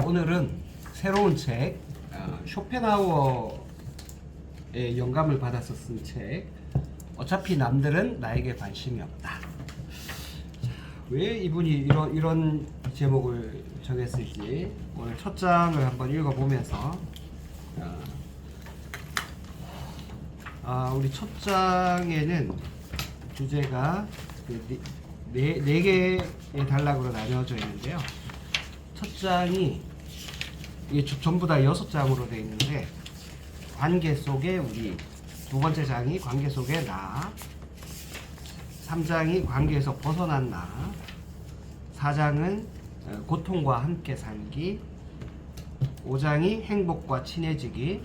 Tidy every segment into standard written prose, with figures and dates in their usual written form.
오늘은 새로운 책, 쇼펜하우어의 영감을 받아서 쓴 책, 어차피 남들은 나에게 관심이 없다. 왜 이분이 이런 제목을 정했을지 오늘 첫 장을 한번 읽어보면서 우리 첫 장에는 주제가 네 개의 단락으로 나뉘어져 있는데요. 첫 장이 이게 전부 다 6장으로 되어 있는데, 관계 속의 우리, 두 번째 장이 관계 속의 나, 3장이 관계에서 벗어난 나, 4장은 고통과 함께 살기, 5장이 행복과 친해지기,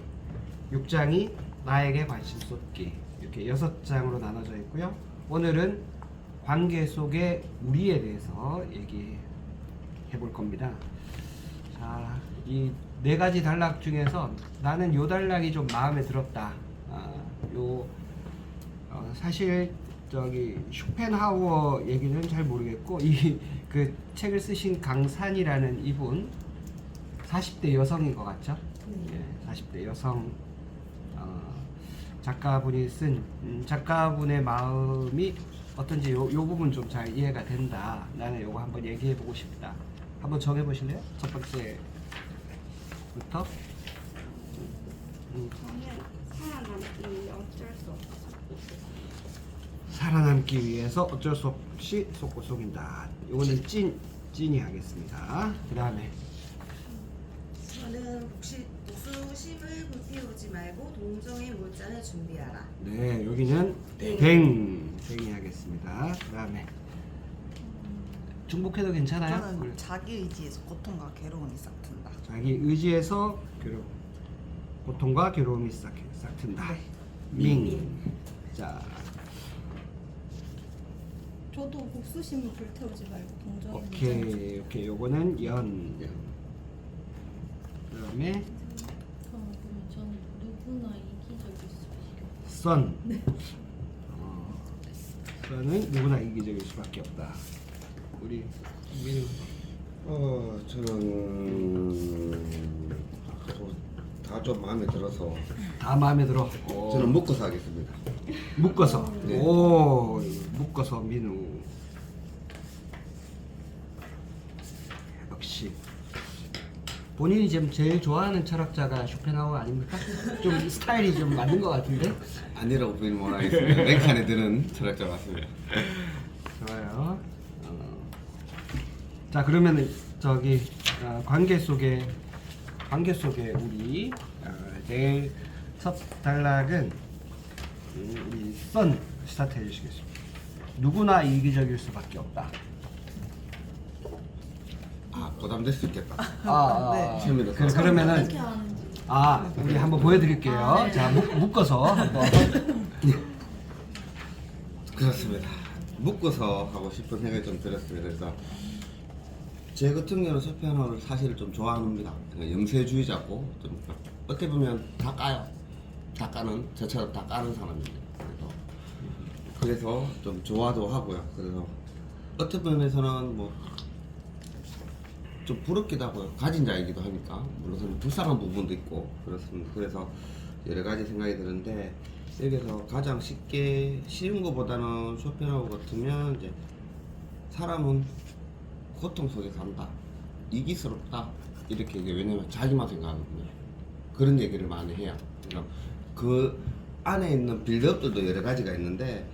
6장이 나에게 관심 쏟기, 이렇게 6장으로 나눠져 있고요. 오늘은 관계 속의 우리에 대해서 얘기해 볼 겁니다. 자, 이 네 가지 단락 중에서 나는 요 단락이 좀 마음에 들었다. 사실 저기 쇼펜하우어 얘기는 잘 모르겠고, 이 그 책을 쓰신 강산이라는 이분 40대 여성인 것 같죠? 예, 40대 여성 작가분이 쓴 작가분의 마음이 어떤지 요 부분 좀 잘 이해가 된다. 나는 요거 한번 얘기해 보고 싶다. 한번 정해 보실래요? 첫 번째부터. 저는 살아남기 어쩔 수 없어. 살아남기 위해서 어쩔 수 없이 속고 속인다. 요거는 찐이 하겠습니다. 그 다음에 저는 복수심을 불피우지 말고 동정의 물잔을 준비하라. 네, 여기는 댕이 하겠습니다. 그 다음에 중복해도 괜찮아요? 저는 자기 의지에서 고통과 괴로움이 싹튼다. 자기 의지에서 고통과 괴로움이 싹튼다. 밍. 자, 저도 복수심을 불태우지 말고 동정의 오케이. 요거는 연. 그다음에 그러면 저는 누구나 이기적일 수밖에 없어요. 선. 선은 누구나 이기적일 수밖에 없다. 우리 민우. 저는 다 좀 마음에 들어서 다 마음에 들어. 저는 묶어서 하겠습니다. 묶어서. 네. 오, 묶어서 민우. 역시 본인이 지금 제일 좋아하는 철학자가 쇼펜하우어 아닙니까? 좀 스타일이 좀 맞는 것 같은데. 아니라고 보이는 못하겠습니다. 랭칸에 드는 철학자 맞습니다. 좋아요. 자, 그러면은 저기 관계 속에 우리 내일 첫 단락은 우리 선 스타트 해주시겠습니다. 누구나 이기적일 수밖에 없다. 부담될 수 있겠다. 네. 재미로. 그러면은 어떻게 하는지. 우리 한번 보여드릴게요. 자, 묶어서 한번. 그렇습니다. 묶어서 하고 싶은 생각이 좀 들었습니다. 그래서 제 같은 경우는 쇼펜하우어를 사실 좀 좋아합니다. 염세주의자고 좀 어떻게 보면 다 까요. 다 까는 저처럼 다 까는 사람입니다. 그래서 좀 좋아도 하고요. 그래서 어떤 면에서는 뭐 좀 부럽기도 하고요. 가진 자이기도 하니까 물론 불쌍한 부분도 있고 그렇습니다. 그래서 여러 가지 생각이 드는데, 여기서 가장 쉬운 것보다는 쇼펜하우어 같으면 이제 사람은 고통 속에 산다, 이기스럽다, 이렇게 얘기해요. 왜냐면 자기만 생각하거든요. 그런 얘기를 많이 해요. 그러니까 그 안에 있는 빌드업들도 여러 가지가 있는데,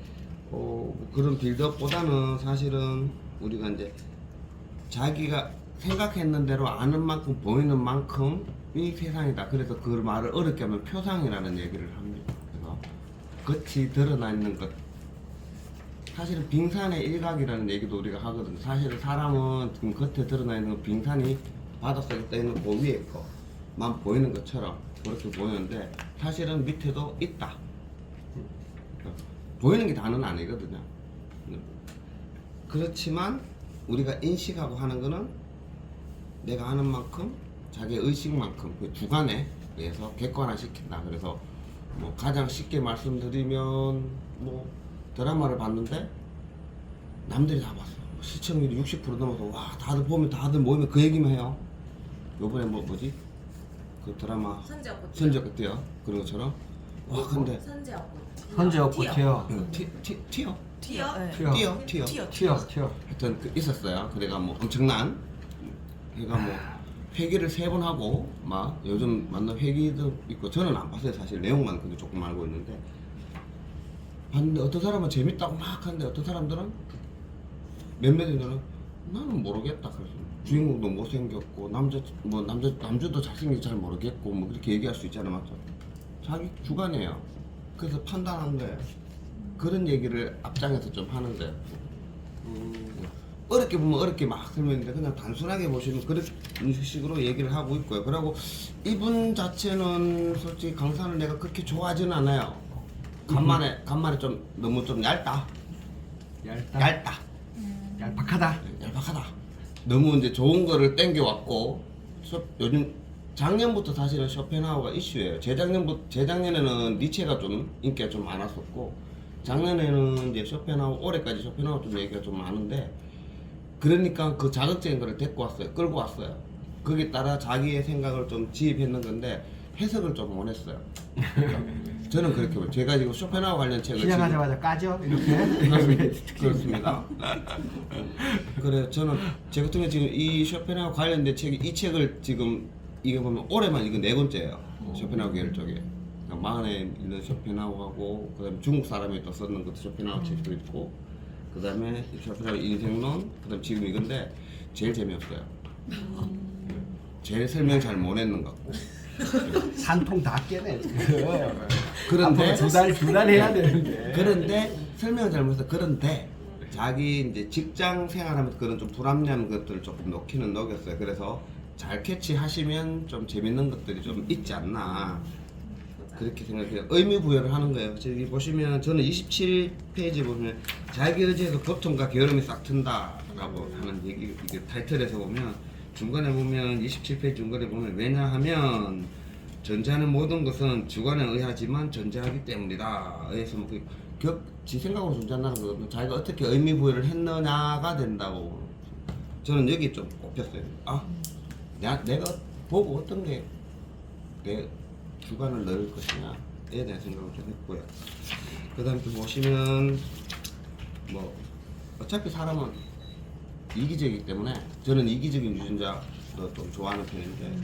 그런 빌드업보다는 사실은 우리가 이제 자기가 생각했는 대로 아는 만큼 보이는 만큼이 세상이다. 그래서 그 말을 어렵게 하면 표상이라는 얘기를 합니다. 그래서 겉이 드러나 있는 것, 사실은 빙산의 일각이라는 얘기도 우리가 하거든요. 사실은 사람은 지금 겉에 드러나 있는 빙산이 바닷속에 떠 있는 그 위에 거만 보이는 것처럼 그렇게 보이는데, 사실은 밑에도 있다. 보이는 게 다는 아니거든요. 그렇지만 우리가 인식하고 하는 거는 내가 아는 만큼, 자기 의식만큼 그 주관에 의해서 객관화시킨다. 그래서 뭐 가장 쉽게 말씀드리면, 뭐 드라마를 봤는데 남들이 다 봤어. 시청률이 60% 넘어서 와 다들 보면 다들 모이면 그 얘기만 해요. 요번에 뭐지? 그 드라마 선제업고 선적 때요 그런 것처럼 와 근데 선제업고 선제업고 티어. 티어 티어 티어. 하여튼 그 있었어요. 그래가 뭐 엄청난 그러니까 뭐 회기를 3번 하고 막 요즘 만난 회기도 있고 저는 안 봤어요 사실 내용만 근데 조금 알고 있는데 봤는데 어떤 사람은 재밌다고 막 하는데 어떤 사람들은 몇몇들은 나는 모르겠다 그래서 주인공도 못생겼고 남주도 잘생긴 잘 모르겠고 뭐 그렇게 얘기할 수 있잖아요 맞죠? 자기 주관이에요. 그래서 판단한 거예요. 그런 얘기를 앞장에서 좀 하는 거예요. 어렵게 보면 어렵게 막 설명했는데 그냥 단순하게 보시면 그런 식으로 얘기를 하고 있고요. 그리고 이분 자체는 솔직히 강산을 내가 그렇게 좋아하지는 않아요. 간만에 좀 너무 좀 얇다. 얄팍하다. 얄팍하다. 너무 이제 좋은 거를 땡겨왔고 요즘 작년부터 사실은 쇼펜하우가 이슈예요. 재작년에는 니체가 좀 인기가 좀 많았었고 작년에는 이제 쇼펜하우 올해까지 쇼펜하우 좀 얘기가 좀 많은데 그러니까 그 자극적인 거를 데리고 왔어요. 끌고 왔어요. 거기에 따라 자기의 생각을 좀 지입했는 건데 해석을 좀 원했어요. 저는 그렇게 봐요. 제가 지금 쇼펜하우 관련 책을 시작하자마자 까죠? 이렇게. 그렇습니다. 그래 저는 제 같은 경우 지금 이 쇼펜하우 관련된 이 책을 지금 이게 보면 올해만 이거 4권째예요. 쇼펜하우 계열 쪽에. 마흔에 있는 쇼펜하우하고 그다음에 중국 사람이 또 썼는 것도 쇼펜하우 책도 있고 그다음에 쇼펜하우 인생론 그다음 지금 이건데 제일 재미없어요. 제일 설명 잘 못 했는 것 같고. 산통 다 깨네. 그런데 두달 해야 되는데. 그런데 설명을 잘못해서 그런데 자기 이제 직장 생활하면서 그런 좀 불합리한 것들을 조금 넣기는 넣었어요. 그래서 잘 캐치하시면 좀 재밌는 것들이 좀 있지 않나 그렇게 생각해요. 의미 부여를 하는 거예요. 저기 보시면 저는 27페이지 보면 자기 의지에서 고통과 게으름이 싹 튼다라고 하는 얘기 이게 타이틀에서 보면 중간에 보면 27페이지 중간에 보면 왜냐하면 존재하는 모든 것은 주관에 의하지만 존재하기 때문이다. 의해서 뭐 지 생각으로 존재한다는 거거든요. 자기가 어떻게 의미 부여를 했느냐가 된다고 저는 여기 좀 꼽혔어요. 아, 내가 보고 어떤 게 내 주관을 넣을 것이냐에 대한 생각을 좀 했고요. 그 다음에 좀 보시면 뭐 어차피 사람은 이기적이기 때문에 저는 이기적인 유전자도 좀 좋아하는 편인데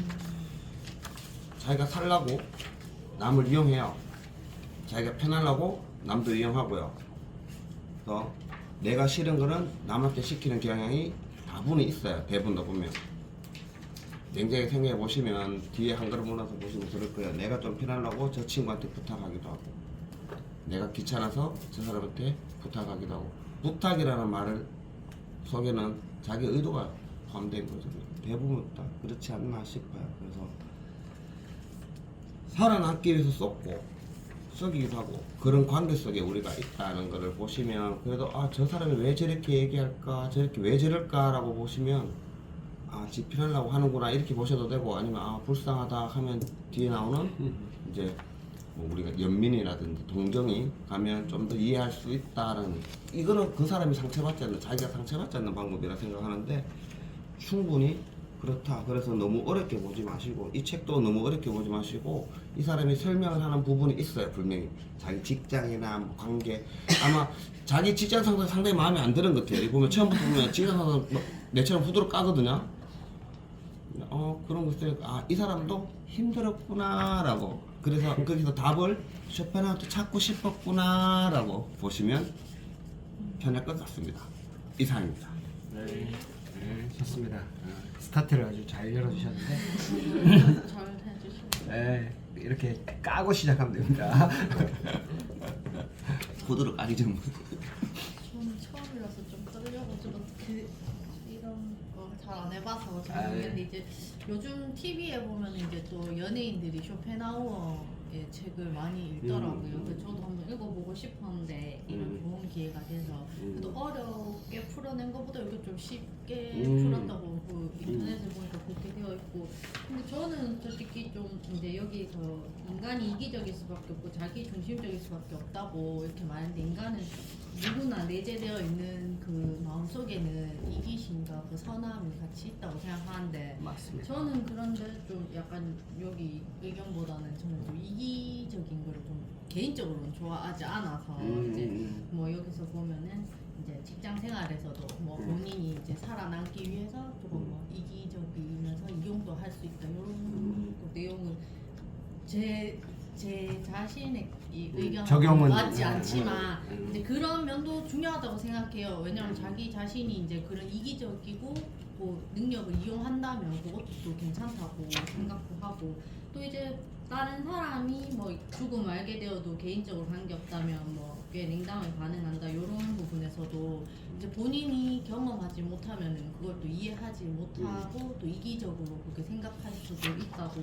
자기가 살라고 남을 이용해요. 자기가 편하려고 남도 이용하고요. 그래서 내가 싫은 거는 남한테 시키는 경향이 다분히 있어요. 대부분 보면 냉정하게 생각해 보시면 뒤에 한 걸음 올라서 보시면 그럴 거예요. 내가 좀 편하려고 저 친구한테 부탁하기도 하고 내가 귀찮아서 저 사람한테 부탁하기도 하고 부탁이라는 말을 속에는 자기 의도가 포함된 거죠. 대부분 다 그렇지 않나 싶어요. 그래서 살아남기 위해서 쏟고 썩이기도 하고 그런 관계 속에 우리가 있다는 것을 보시면 그래도 아 저 사람이 왜 저렇게 얘기할까 저렇게 왜 저럴까 라고 보시면 아 지 편하려고 하는구나 이렇게 보셔도 되고 아니면 아 불쌍하다 하면 뒤에 나오는 이제 뭐 우리가 연민이라든지 동정이 가면 좀 더 이해할 수 있다는 이거는 그 사람이 상처받지 않는 자기가 상처받지 않는 방법이라 생각하는데 충분히 그렇다. 그래서 너무 어렵게 보지 마시고 이 책도 너무 어렵게 보지 마시고 이 사람이 설명을 하는 부분이 있어요. 분명히 자기 직장이나 뭐 관계 아마 자기 직장 상사 상당히 마음에 안 드는 것 같아요. 이 보면 처음부터 보면 직장 상사 내처럼 후드로 까거든요. 그런 거 있어요. 아 이 사람도 힘들었구나라고 그래서 거기서 답을 쇼펜하우도 찾고 싶었구나라고 보시면 편할 것 같습니다. 이상입니다. 네, 좋습니다. 스타트를 아주 잘 열어주셨는데 잘 해주시고. 네, 이렇게 까고 시작하면 됩니다. 후드로 까기 좀 저는 처음이라서 좀 떨려가지고 어떻게 이런 거 잘 안 해봐서 잘 모르겠는데 이제 요즘 TV에 보면 이제 또 연예인들이 쇼펜하우어의 책을 많이 읽더라고요. 그래서 저도 한번 읽어보고 싶었는데 이런 좋은 기회가 돼서 그래도 어렵게 풀어 풀어낸 것보다 이게 좀 쉽게 음. 풀었다고 그 인터넷에 보니까 그렇게 되어 있고 근데 저는 솔직히 좀 이제 여기서 인간이 이기적일 수밖에 없고 자기 중심적일 수밖에 없다고 이렇게 말하는데 인간은 누구나 내재되어 있는 그 마음속에는 이기심과 그 선함이 같이 있다고 생각하는데 맞습니다. 저는 그런데 좀 약간 여기 의견보다는 저는 좀 이기적인 거를 좀 개인적으로는 좋아하지 않아서 이제 뭐 여기서 보면은 이제 직장 생활에서도 뭐 본인이 이제 살아남기 위해서 조금 뭐 이기적이면서 이용도 할 수 있다 이런 그 내용은 제 자신의 이 의견은 적용은 맞지 않지만 이제 그런 면도 중요하다고 생각해요. 왜냐하면 자기 자신이 이제 그런 이기적이고 뭐 능력을 이용한다면 그것도 또 괜찮다고 생각도 하고 또 이제 다른 사람이 뭐 죽음 알게 되어도 개인적으로 관계없다면 뭐 꽤 냉담하게 반응한다 이런 부분에서도 이제 본인이 경험하지 못하면은 그걸 또 이해하지 못하고 또 이기적으로 그렇게 생각할 수도 있다고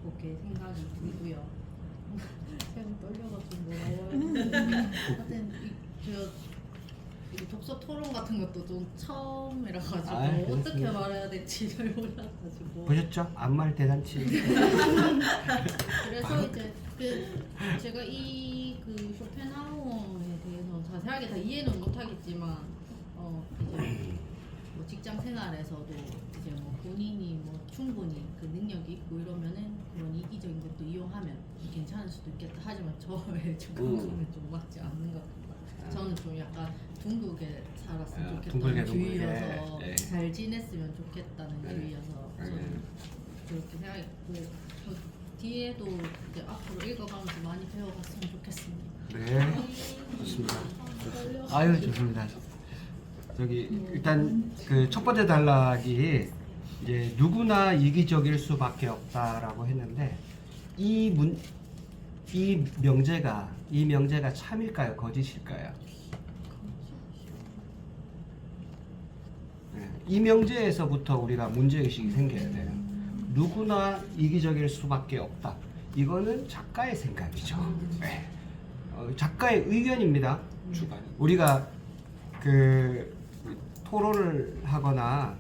그렇게 생각이 들고요. 제가 떨려가지고 하여튼 이 독서 토론 같은 것도 좀 처음이라 가지고 어떻게 그렇습니다. 말해야 될지를 몰라가지고 보셨죠? 아무 말 대잔치. 그래서 이제 제가 이 그 쇼펜하우어에 대해서 자세하게 다 이해는 못하겠지만 이제 뭐 직장 생활에서도 이제 뭐 본인이 뭐 충분히 그 능력이 있고 이러면은 그런 이기적인 것도 이용하면 괜찮을 수도 있겠다. 하지만 저의 주관점은 좀 맞지 않는 것 같아요. 저는 좀 약간 둥글게 살았으면 좋겠다는 주의여서 예. 잘 지냈으면 좋겠다는 주의여서 저는 그렇게 생각했고 뒤에도 이제 앞으로 읽어가면서 많이 배워갔으면 좋겠습니다. 네, 좋습니다. 아유, 좋습니다. 저기 일단 그 첫 번째 단락이 이제 누구나 이기적일 수밖에 없다라고 했는데 이 명제가 참일까요, 거짓일까요? 네, 이 명제에서부터 우리가 문제의식이 생겨야 돼요. 누구나 이기적일 수밖에 없다. 이거는 작가의 생각이죠. 네. 작가의 의견입니다. 우리가 그 토론을 하거나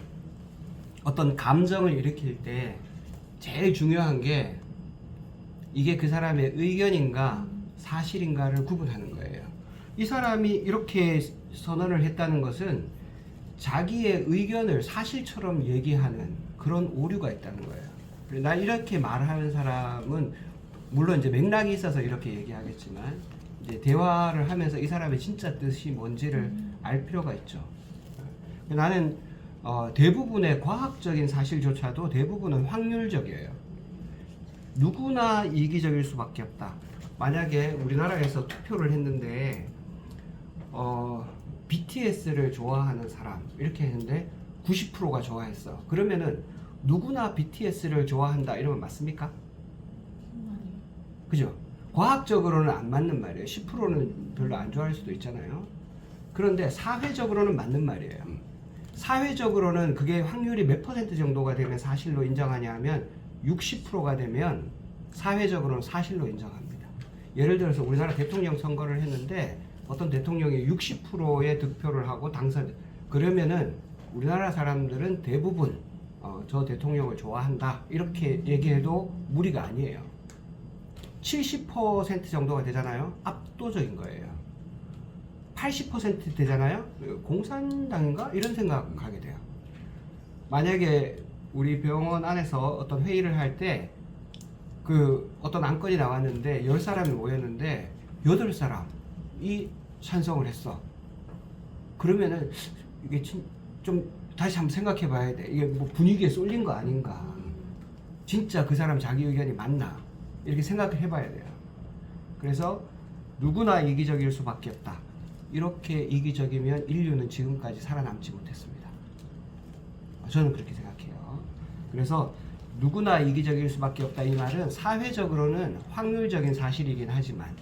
어떤 감정을 일으킬 때 제일 중요한 게 이게 그 사람의 의견인가 사실인가를 구분하는 거예요. 이 사람이 이렇게 선언을 했다는 것은 자기의 의견을 사실처럼 얘기하는 그런 오류가 있다는 거예요. 나 이렇게 말하는 사람은 물론 이제 맥락이 있어서 이렇게 얘기하겠지만 이제 대화를 하면서 이 사람의 진짜 뜻이 뭔지를 알 필요가 있죠. 나는 대부분의 과학적인 사실조차도 대부분은 확률적이에요. 누구나 이기적일 수밖에 없다. 만약에 우리나라에서 투표를 했는데 BTS를 좋아하는 사람 이렇게 했는데 90%가 좋아했어. 그러면은 누구나 BTS를 좋아한다 이러면 맞습니까? 그죠? 과학적으로는 안 맞는 말이에요. 10%는 별로 안 좋아할 수도 있잖아요. 그런데 사회적으로는 맞는 말이에요. 사회적으로는 그게 확률이 몇 % 정도가 되면 사실로 인정하냐 하면 60%가 되면 사회적으로는 사실로 인정합니다. 예를 들어서 우리나라 대통령 선거를 했는데 어떤 대통령이 60%의 득표를 하고 당선, 그러면은 우리나라 사람들은 대부분 저 대통령을 좋아한다 이렇게 얘기해도 무리가 아니에요. 70% 정도가 되잖아요. 압도적인 거예요. 80% 되잖아요. 공산당인가? 이런 생각하게 돼요. 만약에 우리 병원 안에서 어떤 회의를 할 때 그 어떤 안건이 나왔는데 10사람이 모였는데 8사람이 찬성을 했어. 그러면은 이게 좀 다시 한번 생각해 봐야 돼. 이게 뭐 분위기에 쏠린 거 아닌가. 진짜 그 사람 자기 의견이 맞나. 이렇게 생각을 해봐야 돼요. 그래서 누구나 이기적일 수밖에 없다. 이렇게 이기적이면 인류는 지금까지 살아남지 못했습니다. 저는 그렇게 생각해요. 그래서 누구나 이기적일 수밖에 없다 이 말은 사회적으로는 확률적인 사실이긴 하지만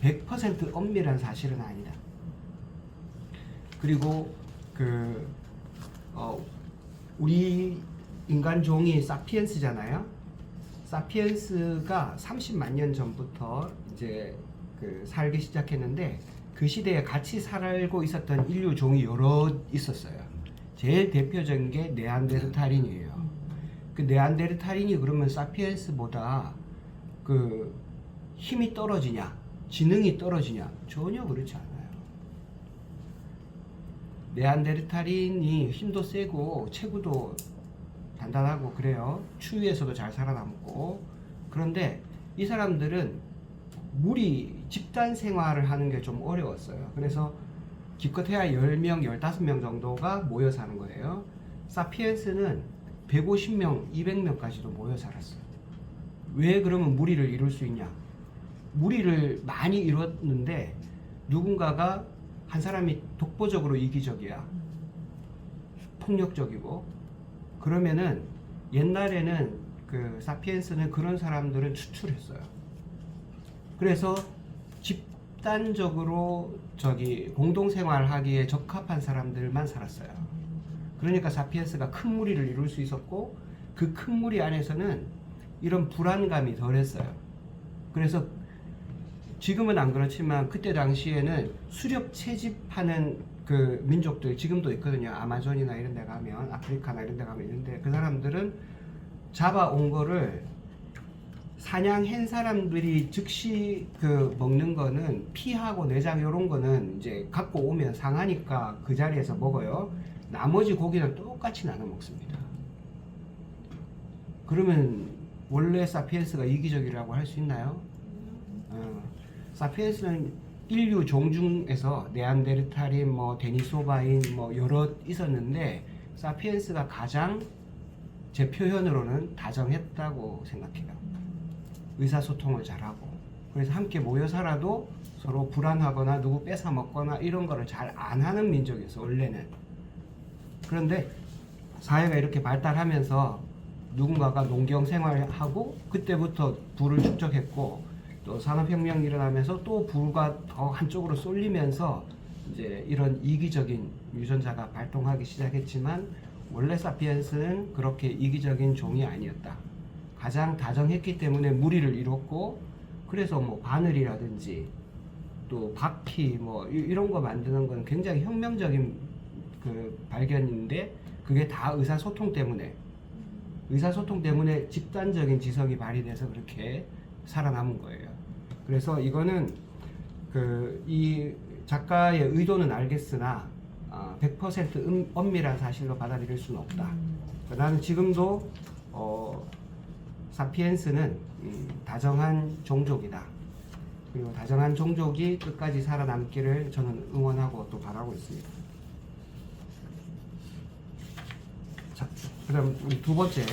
100% 엄밀한 사실은 아니다. 그리고 우리 인간 종이 사피엔스잖아요. 사피엔스가 30만 년 전부터 이제 살기 시작했는데 그 시대에 같이 살고 있었던 인류 종이 여러 있었어요. 제일 대표적인 게 네안데르탈인이에요. 그 네안데르탈인이 그러면 사피엔스보다 그 힘이 떨어지냐, 지능이 떨어지냐? 전혀 그렇지 않아요. 네안데르탈인이 힘도 세고 체구도 단단하고 그래요. 추위에서도 잘 살아남고. 그런데 이 사람들은 무리 집단 생활을 하는 게 좀 어려웠어요. 그래서 기껏해야 10명, 15명 정도가 모여 사는 거예요. 사피엔스는 150명, 200명까지도 모여 살았어요. 왜 그러면 무리를 이룰 수 있냐? 무리를 많이 이뤘는데 누군가가 한 사람이 독보적으로 이기적이야. 폭력적이고. 그러면은 옛날에는 그 사피엔스는 그런 사람들은 추출했어요. 그래서 집단적으로 공동생활하기에 적합한 사람들만 살았어요. 그러니까 사피엔스가 큰 무리를 이룰 수 있었고 그 큰 무리 안에서는 이런 불안감이 덜했어요. 그래서 지금은 안 그렇지만 그때 당시에는 수렵 채집하는 그 민족들 지금도 있거든요. 아마존이나 이런 데 가면, 아프리카나 이런 데 가면 있는데 그 사람들은 잡아온 거를 사냥한 사람들이 즉시 그 먹는 거는 피하고 내장 이런 거는 이제 갖고 오면 상하니까 그 자리에서 먹어요. 나머지 고기는 똑같이 나눠 먹습니다. 그러면 원래 사피엔스가 이기적이라고 할 수 있나요? 사피엔스는 인류 종 중에서 네안데르탈인, 뭐 데니소바인, 뭐 여러 있었는데 사피엔스가 가장 제 표현으로는 다정했다고 생각해요. 의사소통을 잘하고. 그래서 함께 모여 살아도 서로 불안하거나 누구 뺏어 먹거나 이런 거를 잘 안 하는 민족이었어 원래는. 그런데 사회가 이렇게 발달하면서 누군가가 농경 생활하고 그때부터 부를 축적했고 또 산업혁명이 일어나면서 또 부가 더 한쪽으로 쏠리면서 이제 이런 이기적인 유전자가 발동하기 시작했지만 원래 사피엔스는 그렇게 이기적인 종이 아니었다. 가장 다정했기 때문에 무리를 이뤘고 그래서 뭐 바늘이라든지 또 바퀴 뭐 이런 거 만드는 건 굉장히 혁명적인 그 발견인데 그게 다 의사소통 때문에 집단적인 지성이 발휘돼서 그렇게 살아남은 거예요. 그래서 이거는 이 작가의 의도는 알겠으나 100% 엄밀한 사실로 받아들일 수는 없다. 나는 지금도 사피엔스는 다정한 종족이다. 그리고 다정한 종족이 끝까지 살아남기를 저는 응원하고 또 바라고 있습니다. 자, 그럼 우리 두 번째,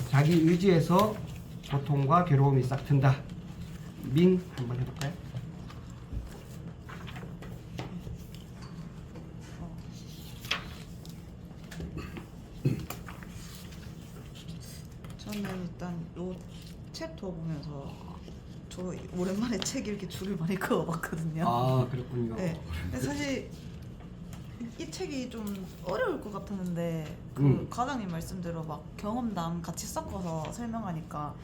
자기 의지에서 고통과 괴로움이 싹 튼다. 민 한번 해볼까요? 저는 일단 요 챕터 보면서 저 오랜만에 책 읽기 줄을 많이 그어봤거든요. 아 그렇군요. 네. 근데 사실 이 책이 좀 어려울 것 같았는데 과장님 말씀대로 막 경험담 같이 섞어서 설명하니까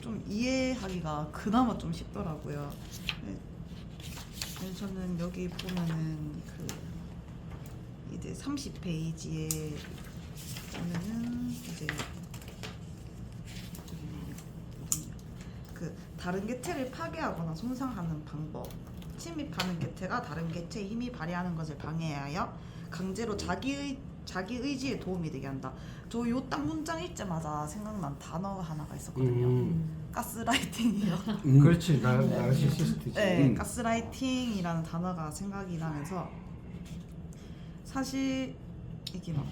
좀 이해하기가 그나마 좀 쉽더라고요. 네. 저는 여기 보면은 이제 30페이지에 보면은 이제 다른 개체를 파괴하거나 손상하는 방법, 침입하는 개체가 다른 개체의 힘이 발휘하는 것을 방해하여 강제로 자기 의지에 도움이 되게 한다. 저 요 딱 문장 읽자마자 생각난 단어 하나가 있었거든요. 가스라이팅이요. 그렇지, 나르시시스트지. 네, 가스라이팅이라는 단어가 생각이 나면서 사실 이게 막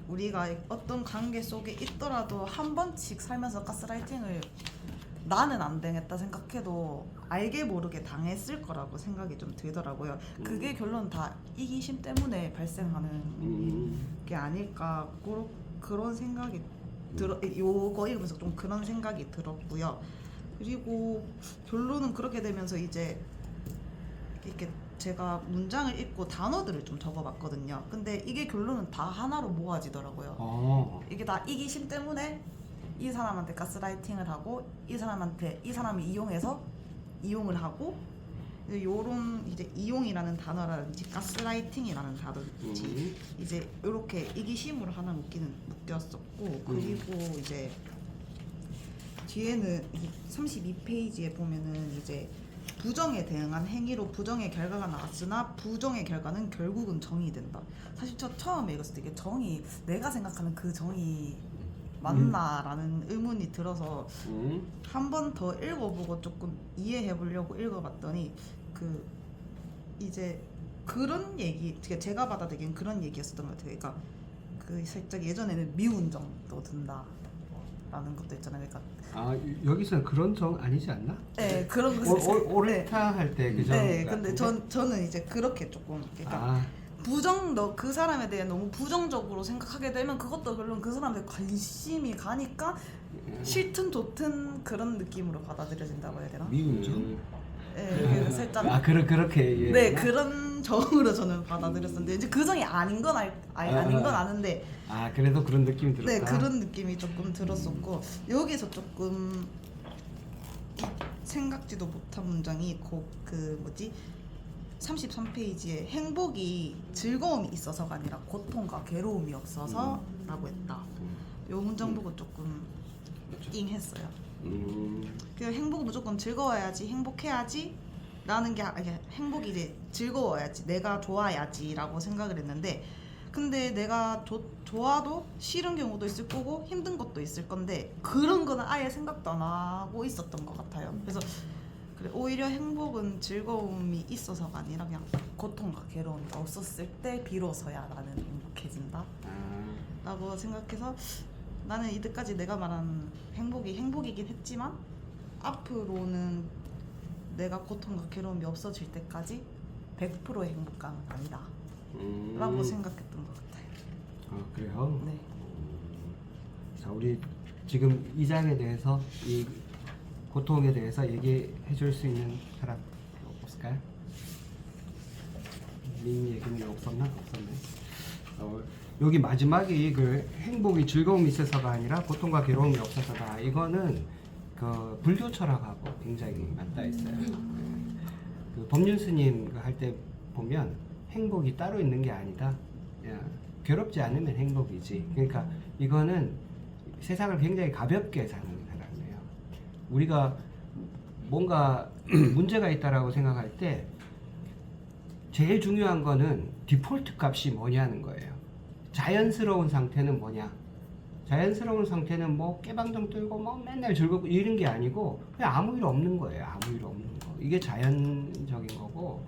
우리가 어떤 관계 속에 있더라도 한 번씩 살면서 가스라이팅을 나는 안 당했다 생각해도 알게 모르게 당했을 거라고 생각이 좀 들더라고요. 그게 결론 다 이기심 때문에 발생하는 게 아닐까 그런 생각이 요거 읽으면서 좀 그런 생각이 들었고요. 그리고 결론은 그렇게 되면서 이제 이렇게 제가 문장을 읽고 단어들을 좀 적어봤거든요. 근데 이게 결론은 다 하나로 모아지더라고요. 이게 다 이기심 때문에 이 사람한테 가스라이팅을 하고 이 사람이 이용해서 이용을 하고 요런 이제 이용이라는 단어라든지 가스라이팅이라는 단어든지 이제 이렇게 이기심으로 하나 묶였었고 그리고 이제 뒤에는 32페이지에 보면은 이제 부정에 대응한 행위로 부정의 결과가 나왔으나 부정의 결과는 결국은 정이 된다. 사실 저 처음에 읽었을 때 이게 정이 내가 생각하는 그 정이 맞나라는 의문이 들어서 한 번 더 읽어보고 조금 이해해 보려고 읽어봤더니 그 이제 그런 얘기 제가 받아들인 그런 얘기였었던 것 같아요. 그러니까 그 살짝 예전에는 미운 정도 든다라는 것도 있잖아요. 그러니까 아 여기서는 그런 정 아니지 않나? 네 그런 옳다 할 때 그죠? 네, 근데 저는 이제 그렇게 조금 그러니까 그 사람에 대해 너무 부정적으로 생각하게 되면 그것도 별로 그 사람한테 관심이 가니까 싫든 좋든 그런 느낌으로 받아들여진다고 해야 되나? 미운 점? 네, 살짝 그렇게 네 그런 정으로 저는 받아들였었는데 이제 그 정이 아닌 건 아닌 건 아는데 그래도 그런 느낌이 들었다. 네 그런 느낌이 조금 들었었고 여기서 조금 생각지도 못한 문장이 그 뭐지 33페이지에 행복이 즐거움이 있어서가 아니라 고통과 괴로움이 없어서 라고 했다. 요 문장 보고 조금 띵했어요. 그냥 행복은 무조건 즐거워야지 행복해야지 라는 게 행복이 이제 즐거워야지 내가 좋아야지 라고 생각을 했는데 근데 내가 좋아도 싫은 경우도 있을 거고 힘든 것도 있을 건데 그런 거는 아예 생각도 안 하고 있었던 것 같아요. 그래서 그래, 오히려 행복은 즐거움이 있어서가 아니라 그냥 고통과 괴로움이 없었을 때 비로소야 나는 행복해진다 라고 생각해서 나는 이때까지 내가 말한 행복이 행복이긴 했지만 앞으로는 내가 고통과 괴로움이 없어질 때까지 100%의 행복감은 아니다 라고 생각했던 것 같아요. 그래요? 네. 자 우리 지금 이 장에 대해서 이 고통에 대해서 얘기해 줄 수 있는 사람 없을까요? 민 얘기는 없었나? 없었네. 여기 마지막이 그 행복이 즐거움이 있어서가 아니라 고통과 괴로움이 없어서다. 이거는 그 불교 철학하고 굉장히 맞닿아 있어요. 그 법륜 스님 할 때 보면 행복이 따로 있는 게 아니다. 괴롭지 않으면 행복이지. 그러니까 이거는 세상을 굉장히 가볍게 사는 사람이에요. 우리가 뭔가 문제가 있다라고 생각할 때 제일 중요한 거는 디폴트 값이 뭐냐는 거예요. 자연스러운 상태는 뭐냐? 자연스러운 상태는 뭐 깨방정 들고 뭐 맨날 즐겁고 이런 게 아니고 그냥 아무 일 없는 거예요. 아무 일 없는 거. 이게 자연적인 거고.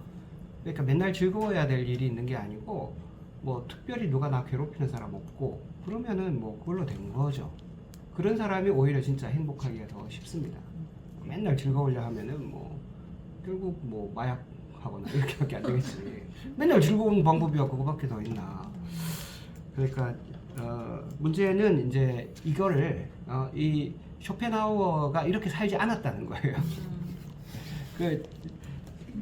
그러니까 맨날 즐거워야 될 일이 있는 게 아니고 뭐 특별히 누가 나 괴롭히는 사람 없고 그러면은 뭐 그걸로 된 거죠. 그런 사람이 오히려 진짜 행복하기가 더 쉽습니다. 맨날 즐거우려 하면은 뭐 결국 뭐 마약하거나 이렇게밖에 안 되겠지. 맨날 즐거운 방법이 그거밖에 더 있나. 그러니까 문제는 이제 이거를 이 쇼펜하우어가 이렇게 살지 않았다는 거예요. 그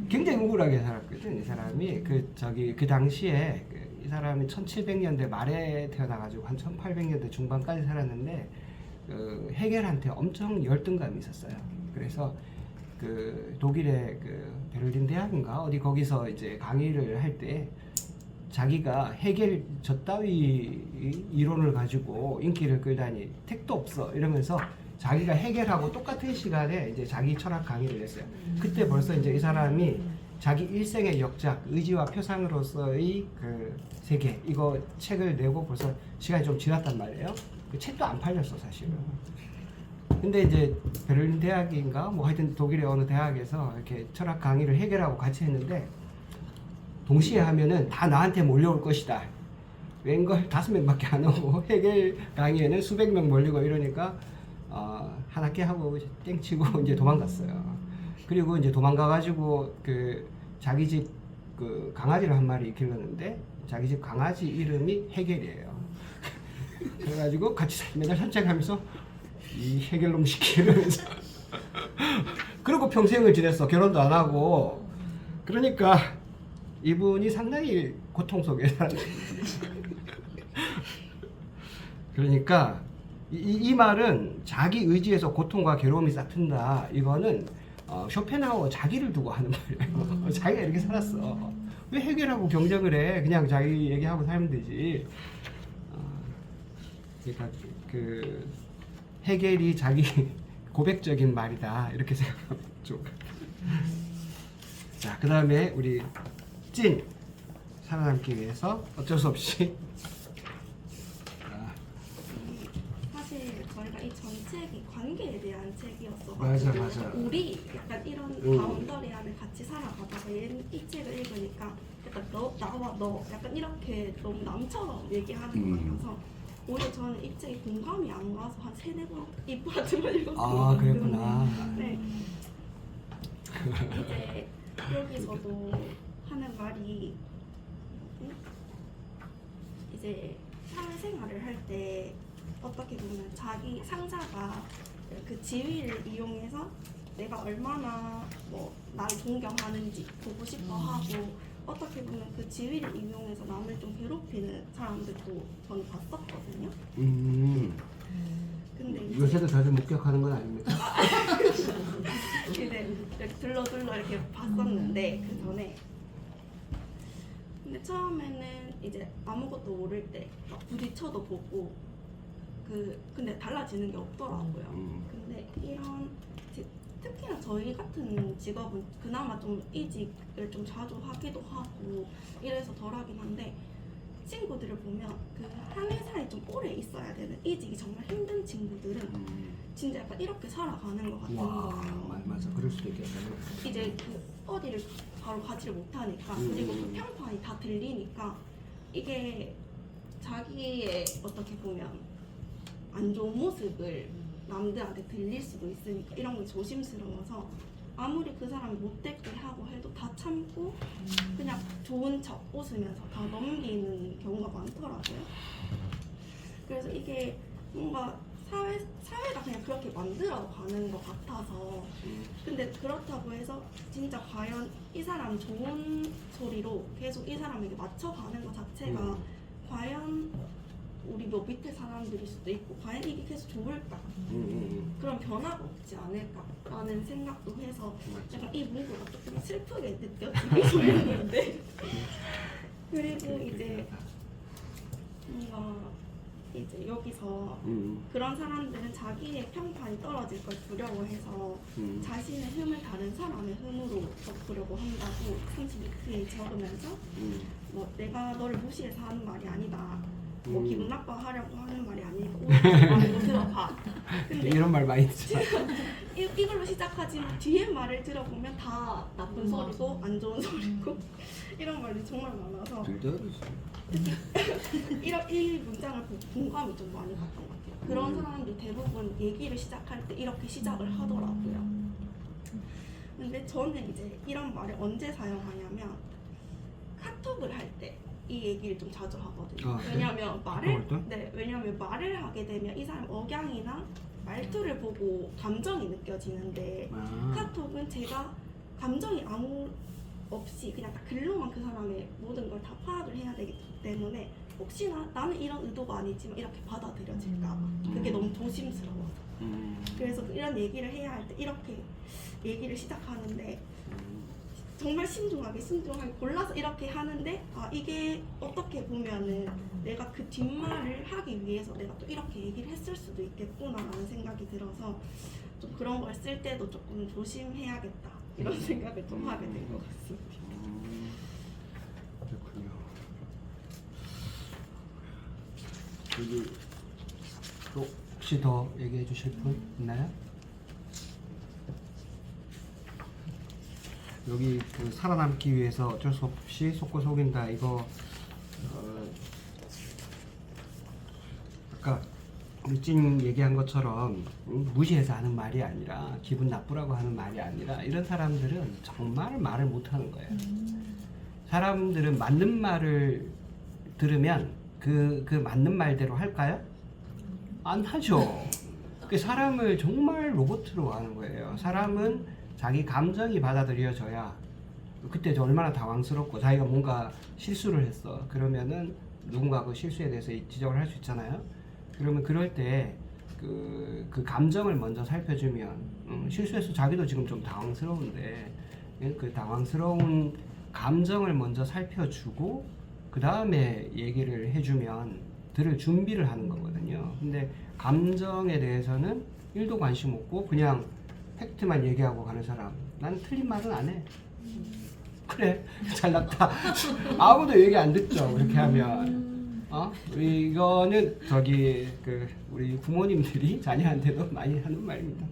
굉장히 우울하게 살았거든. 이 사람이 그 당시에 이 사람이 1700년대 말에 태어나가지고 한 1800년대 중반까지 살았는데 헤겔한테 엄청 열등감이 있었어요. 그래서 그 독일의 그 베를린 대학인가 어디 거기서 이제 강의를 할 때 자기가 헤겔 저따위 이론을 가지고 인기를 끌다니 택도 없어 이러면서 자기가 헤겔하고 똑같은 시간에 이제 자기 철학 강의를 했어요. 그때 벌써 이제 이 사람이 자기 일생의 역작, 의지와 표상으로서의 그 세계 이거 책을 내고 벌써 시간이 좀 지났단 말이에요. 그 책도 안 팔렸어 사실은. 근데 이제 베를린 대학인가 뭐 하여튼 독일의 어느 대학에서 이렇게 철학 강의를 헤겔하고 같이 했는데 동시에 하면은 다 나한테 몰려올 것이다. 웬걸 5명밖에 안 오고 헤겔 강의에는 수백 명 몰리고 이러니까 한 학기 하고 땡치고 이제 도망갔어요. 그리고 이제 도망가가지고 그 자기 집 그 강아지를 한 마리 길렀는데 자기 집 강아지 이름이 헤겔이에요. 그래가지고 같이 맨날 산책하면서 이 헤겔놈 시키 이러면서 그리고 평생을 지냈어. 결혼도 안 하고. 그러니까 이분이 상당히 고통 속에 사는 그러니까 이 말은 자기 의지에서 고통과 괴로움이 싹 튼다. 이거는 쇼펜하우어 자기를 두고 하는 말이에요. 자기가 이렇게 살았어. 왜 해결하고 경쟁을 해? 그냥 자기 얘기하고 살면 되지. 그러니까 그 해겔이 자기 고백적인 말이다 이렇게 생각하면 좋을 것 같아요. 자, 그 다음에 우리 찐 살아남기 위해서 어쩔 수 없이 사실 저희가 이 전책이 관계에 대한 책이었어가지고 맞아. 우리 약간 이런 바운더리 안에 같이 살아가다가 이 책을 읽으니까 약간 너 나와 너 약간 이렇게 너무 남처럼 얘기하는 거라서 오히려 저는 이 책이 공감이 안 가서 한 3-4번 입부라지만 읽었거든요. 그랬구나. 네. 이제 여기서도 하는 말이 이제 사회생활을 할 때 어떻게 보면 자기 상사가 그 지위를 이용해서 내가 얼마나 뭐 나를 존경하는지 보고 싶어 하고 어떻게 보면 그 지위를 이용해서 남을 좀 괴롭히는 사람들도 저는 봤었거든요. 근데 이제 요새도 자주 목격하는 건 아닙니까? 이제 이렇게 둘러 이렇게 봤었는데 그 전에 근데 처음에는 이제 아무것도 모를 때 막 부딪혀도 보고 근데 달라지는 게 없더라고요. 근데 이런 특히나 저희 같은 직업은 그나마 좀 이직을 좀 자주 하기도 하고 이래서 덜하긴 한데 친구들을 보면 그 한 회사에 좀 오래 있어야 되는 이직이 정말 힘든 친구들은 진짜 약간 이렇게 살아가는 것 같은 거예요. 맞아. 그럴 수도 있겠다. 이제 그 어디를 바로 가지를 못하니까 그리고 그 평판이 다 들리니까 이게 자기의 어떻게 보면 안 좋은 모습을 남들한테 들릴 수도 있으니까 이런 게 조심스러워서 아무리 그 사람이 못됐게 하고 해도 다 참고 그냥 좋은 척 웃으면서 다 넘기는 경우가 많더라고요. 그래서 이게 뭔가 사회가 그냥 그렇게 만들어 가는 것 같아서 근데 그렇다고 해서 진짜 과연 이 사람 좋은 소리로 계속 이 사람에게 맞춰가는 것 자체가 과연 우리 뭐 밑에 사람들일 수도 있고 과연 이게 계속 좋을까 그런 변화가 없지 않을까라는 생각도 해서 약간 이 문구가 조금 슬프게 느껴지기도 했는데 그리고 이제 뭔가 이제 여기서 그런 사람들은 자기의 평판이 떨어질 걸 두려워해서 자신의 흠을 다른 사람의 흠으로 덮으려고 한다고 32페이지 적으면서 뭐 내가 너를 무시해서 하는 말이 아니다. 뭐 기분 나빠하려고 하는 말이 아니니까 오히려 말고 들어봐. 근데 이런 말 많이 듣죠. 이걸로 시작하지만 뒤에 말을 들어보면 다 나쁜 소리고 안 좋은 소리고 이런 말이 정말 많아서 이 문장을 보고 공감이 좀 많이 갔던 것 같아요. 그런 사람들 대부분 얘기를 시작할 때 이렇게 시작을 하더라고요. 근데 저는 이제 이런 말을 언제 사용하냐면 카톡을 할 때 이 얘기를 좀 자주 하거든요. 왜냐하면 왜냐하면 말을 하게 되면 이 사람 억양이나 말투를 보고 감정이 느껴지는데 카톡은 제가 감정이 아무 없이 그냥 딱 글로만 그 사람의 모든 걸 다 파악을 해야 되기 때문에 혹시나 나는 이런 의도가 아니지만 이렇게 받아들여질까 봐 그게 너무 조심스러워서 그래서 이런 얘기를 해야 할 때 이렇게 얘기를 시작하는데 정말 신중하게 골라서 이렇게 하는데 이게 어떻게 보면은 내가 그 뒷말을 하기 위해서 내가 또 이렇게 얘기를 했을 수도 있겠구나라는 생각이 들어서 좀 그런 걸 쓸 때도 조금 조심해야겠다 이런 생각을 좀 하게 된 것 같습니다. 그렇군요. 여기 또 혹시 더 얘기해 주실 분 있나요? 여기 그 살아남기 위해서 어쩔 수 없이 속고 속인다 이거 아까 찐 얘기한 것처럼 무시해서 하는 말이 아니라 기분 나쁘라고 하는 말이 아니라 이런 사람들은 정말 말을 못하는 거예요. 사람들은 맞는 말을 들으면 그 맞는 말대로 할까요? 안 하죠. 그 사람을 정말 로봇으로 하는 거예요. 사람은 자기 감정이 받아들여져야 그때 얼마나 당황스럽고 자기가 뭔가 실수를 했어. 그러면은 누군가 그 실수에 대해서 지적을 할 수 있잖아요. 그러면 그럴 때 그 감정을 먼저 살펴주면 실수해서 자기도 지금 좀 당황스러운데 그 당황스러운 감정을 먼저 살펴주고 그 다음에 얘기를 해주면 들을 준비를 하는 거거든요. 근데 감정에 대해서는 1도 관심 없고 그냥 팩트만 얘기하고 가는 사람, 난 틀린 말은 안 해. 그래, 잘났다. 아무도 얘기 안 듣죠. 그렇게 하면. 이거는 우리 부모님들이 자녀한테도 많이 하는 말입니다.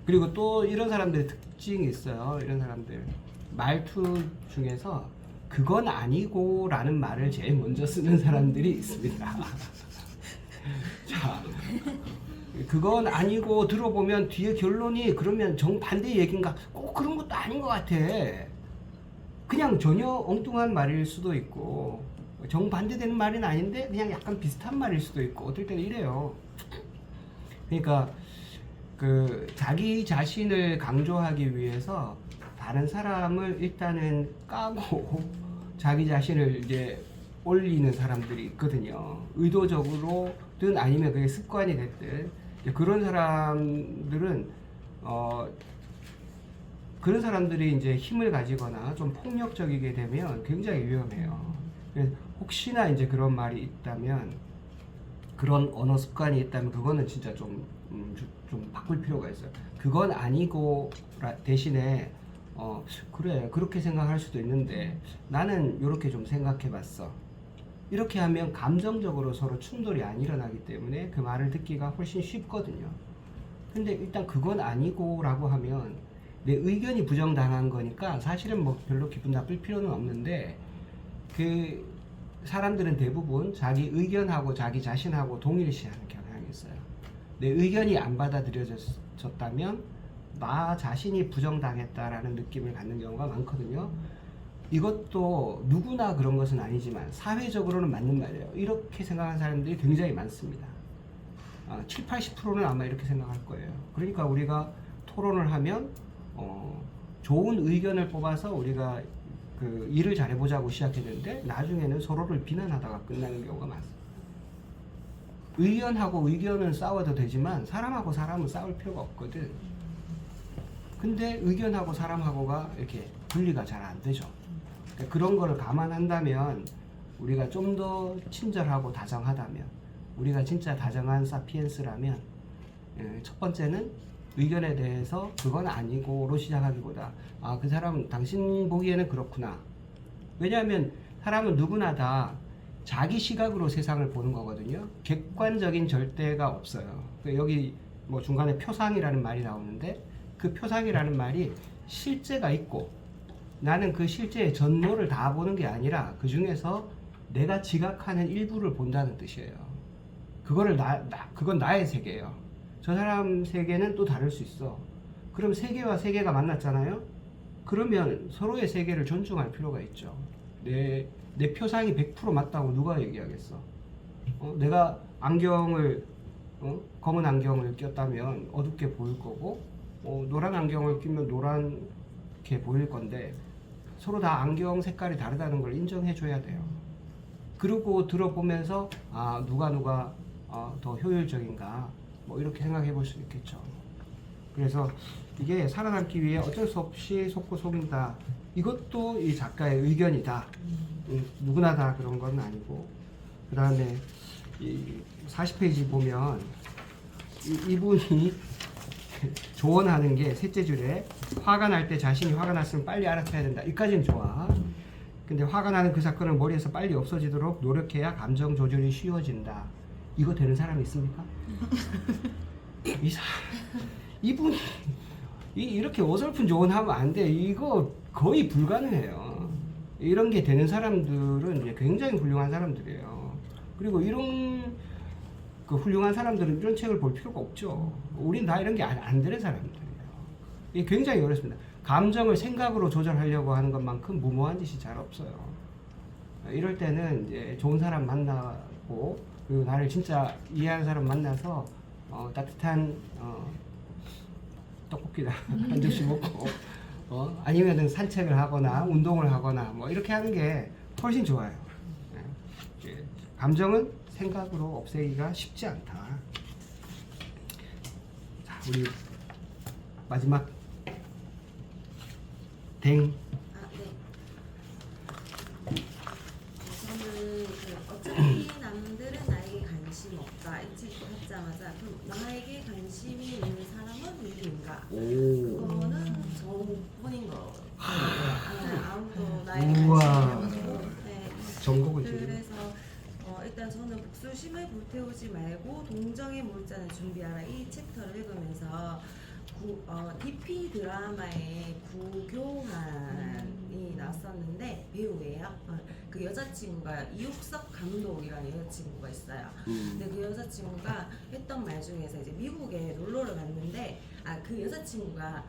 그리고 또 이런 사람들의 특징이 있어요. 이런 사람들 말투 중에서 그건 아니고라는 말을 제일 먼저 쓰는 사람들이 있습니다. 자, 그건 아니고 들어보면 뒤에 결론이 그러면 정반대 얘기인가? 꼭 그런 것도 아닌 것 같아. 그냥 전혀 엉뚱한 말일 수도 있고 정반대되는 말은 아닌데 그냥 약간 비슷한 말일 수도 있고 어떨 때는 이래요. 그러니까 그 자기 자신을 강조하기 위해서 다른 사람을 일단은 까고 자기 자신을 이제 올리는 사람들이 있거든요. 의도적으로든 아니면 그게 습관이 됐든 그런 사람들은 그런 사람들이 이제 힘을 가지거나 좀 폭력적이게 되면 굉장히 위험해요. 그래서 혹시나 이제 그런 말이 있다면, 그런 언어 습관이 있다면 그거는 진짜 좀 바꿀 필요가 있어요. 그건 아니고 대신에 그래 그렇게 생각할 수도 있는데 나는 이렇게 좀 생각해봤어. 이렇게 하면 감정적으로 서로 충돌이 안 일어나기 때문에 그 말을 듣기가 훨씬 쉽거든요. 근데 일단 그건 아니고라고 하면 내 의견이 부정당한 거니까 사실은 뭐 별로 기분 나쁠 필요는 없는데 그 사람들은 대부분 자기 의견하고 자기 자신하고 동일시하는 경향이 있어요. 내 의견이 안 받아들여졌다면 나 자신이 부정당했다라는 느낌을 갖는 경우가 많거든요. 이것도 누구나 그런 것은 아니지만 사회적으로는 맞는 말이에요. 이렇게 생각하는 사람들이 굉장히 많습니다. 7, 80%는 아마 이렇게 생각할 거예요. 그러니까 우리가 토론을 하면 좋은 의견을 뽑아서 우리가 그 일을 잘해보자고 시작했는데 나중에는 서로를 비난하다가 끝나는 경우가 많습니다. 의견하고 의견은 싸워도 되지만 사람하고 사람은 싸울 필요가 없거든. 근데 의견하고 사람하고가 이렇게 분리가 잘 안 되죠. 그러니까 그런 거를 감안한다면 우리가 좀 더 친절하고 다정하다면, 우리가 진짜 다정한 사피엔스라면 첫 번째는 의견에 대해서 그건 아니고로 시작하기보다 그 사람 당신 보기에는 그렇구나. 왜냐하면 사람은 누구나 다 자기 시각으로 세상을 보는 거거든요. 객관적인 절대가 없어요. 여기 뭐 중간에 표상이라는 말이 나오는데 그 표상이라는 말이 실제가 있고 나는 그 실제의 전모를 다 보는 게 아니라 그 중에서 내가 지각하는 일부를 본다는 뜻이에요. 그건 나의 세계예요. 저 사람 세계는 또 다를 수 있어. 그럼 세계와 세계가 만났잖아요. 그러면 서로의 세계를 존중할 필요가 있죠. 내 표상이 100% 맞다고 누가 얘기하겠어? 내가 안경을 검은 안경을 꼈다면 어둡게 보일 거고 노란 안경을 끼면 노랗게 보일 건데 서로 다 안경 색깔이 다르다는 걸 인정해 줘야 돼요. 그러고 들어보면서 누가 더 효율적인가 뭐 이렇게 생각해 볼 수 있겠죠. 그래서 이게 살아남기 위해 어쩔 수 없이 속고 속는다. 이것도 이 작가의 의견이다. 누구나 다 그런 건 아니고. 그 다음에 40페이지 보면 이분이 조언하는 게 셋째 줄에 화가 날 때 자신이 화가 났으면 빨리 알아차야 된다. 여기까지는 좋아. 근데 화가 나는 그 사건을 머리에서 빨리 없어지도록 노력해야 감정 조절이 쉬워진다. 이거 되는 사람이 있습니까? 이분 이렇게 어설픈 조언하면 안 돼. 이거 거의 불가능해요. 이런 게 되는 사람들은 이제 굉장히 훌륭한 사람들이에요. 그리고 이런 그 훌륭한 사람들은 이런 책을 볼 필요가 없죠. 우린 다 이런 게 안 되는 사람들이에요. 이게 굉장히 어렵습니다. 감정을 생각으로 조절하려고 하는 것만큼 무모한 짓이 잘 없어요. 이럴 때는 이제 좋은 사람 만나고 그리고 나를 진짜 이해하는 사람 만나서 따뜻한 떡볶이나 한 접시 먹고 아니면은 산책을 하거나 운동을 하거나 뭐 이렇게 하는 게 훨씬 좋아요. 감정은 생각으로 없애기가 쉽지 않다. 우리 마지막 댕. 아, 네. 저는 어차피 남들은 나에게 관심 없다. 이 책 받자마자 그럼 나에게 관심이 있는 사람은 누구인가? 오. 그거는 저뿐인 거. 아무도 나에게 우와. 관심이 없고. 네. 전곡은 지금. 그래서 일단 저는 복수심을 불태우지 말고 동정의 몰잔을 준비하라 이 챕터를 읽으면서 DP 드라마의 구교환이 나왔었는데 배우예요. 그 여자친구가 이육석 감독이라는 여자친구가 있어요. 근데 그 여자친구가 했던 말 중에서 이제 미국에 놀러를 갔는데 그 여자친구가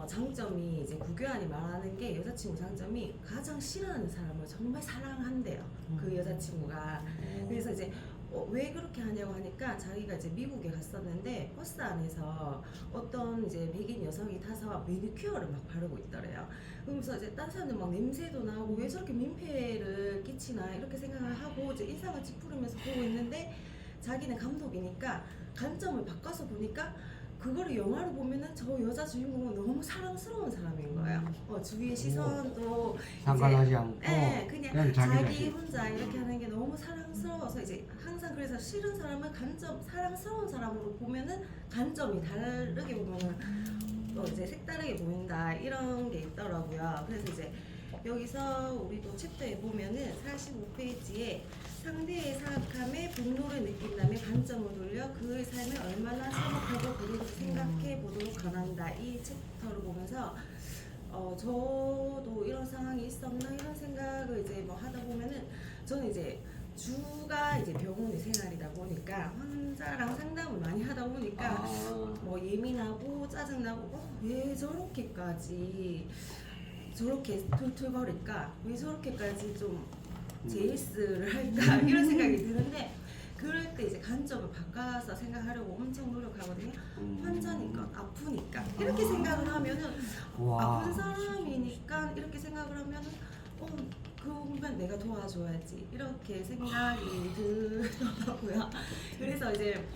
장점이 이제 구교환이 말하는 게 여자친구 장점이 가장 싫어하는 사람을 정말 사랑한대요. 그 여자친구가. 그래서 이제 왜 그렇게 하냐고 하니까 자기가 이제 미국에 갔었는데 버스 안에서 어떤 이제 백인 여성이 타서 매니큐어를 막 바르고 있더래요. 그러면서 이제 딴 사람들 막 냄새도 나고 왜 저렇게 민폐를 끼치나 이렇게 생각을 하고 이제 인상을 찌푸리면서 보고 있는데 자기는 감독이니까 관점을 바꿔서 보니까 그거를 영화로 보면은 저 여자 주인공은 너무 사랑스러운 사람인 거예요. 주위의 시선도 상관하지 않고 네, 그냥 그냥 자기 자기 자신. 혼자 이렇게 하는 게 너무 사랑스러워서 이제 항상 그래서 싫은 사람을 사랑스러운 사람으로 보면은 관점이 다르게 보면은 이제 색다르게 보인다 이런 게 있더라고요. 그래서 이제 여기서 우리도 챕터에 보면은 45페이지에 상대의 사악함에 분노를 느낀다면 관점을 돌려 그의 삶을 얼마나 생각하고 그리고 생각해 보도록 권한다. 이 챕터를 보면서 저도 이런 상황이 있었나 이런 생각을 이제 뭐 하다 보면은 저는 이제 주가 이제 병원의 생활이다 보니까 환자랑 상담을 많이 하다 보니까 뭐 예민하고 짜증나고 왜 저렇게까지 저렇게 툴툴거릴까? 왜 저렇게까지 좀 JS를 할까? 이런 생각이 드는데 그럴 때 이제 관점을 바꿔서 생각하려고 엄청 노력하거든요. 환자니까 아프니까 이렇게 생각을 하면은 와. 아픈 사람이니까 이렇게 생각을 하면은 그러면 내가 도와줘야지 이렇게 생각이 들더라고요. 그래서 이제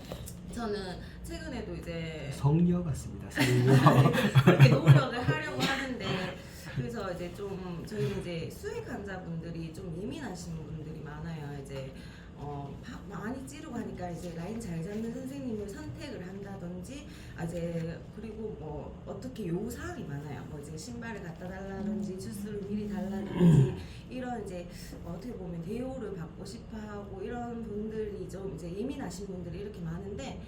저는 최근에도 이제 성녀 같습니다. 성녀. 그렇게 노력을 하려고 하는데 그래서 이제 좀 저희는 이제 수액 환자분들이 좀 예민하신 분들이 많아요. 이제 많이 찌르고 하니까 이제 라인 잘 잡는 선생님을 선택을 한다든지 이제 그리고 뭐 어떻게 요구사항이 많아요. 뭐 이제 신발을 갖다 달라든지 주스를 미리 달라든지 이런 이제 어떻게 보면 대우를 받고 싶어하고 이런 분들이 좀 이제 예민하신 분들이 이렇게 많은데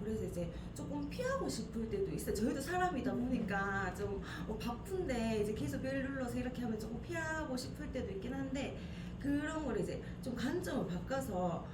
그래서 이제 조금 피하고 싶을 때도 있어요. 저희도 사람이다 보니까 좀 바쁜데 이제 계속 벨 눌러서 이렇게 하면 조금 피하고 싶을 때도 있긴 한데 그런 걸 이제 좀 관점을 바꿔서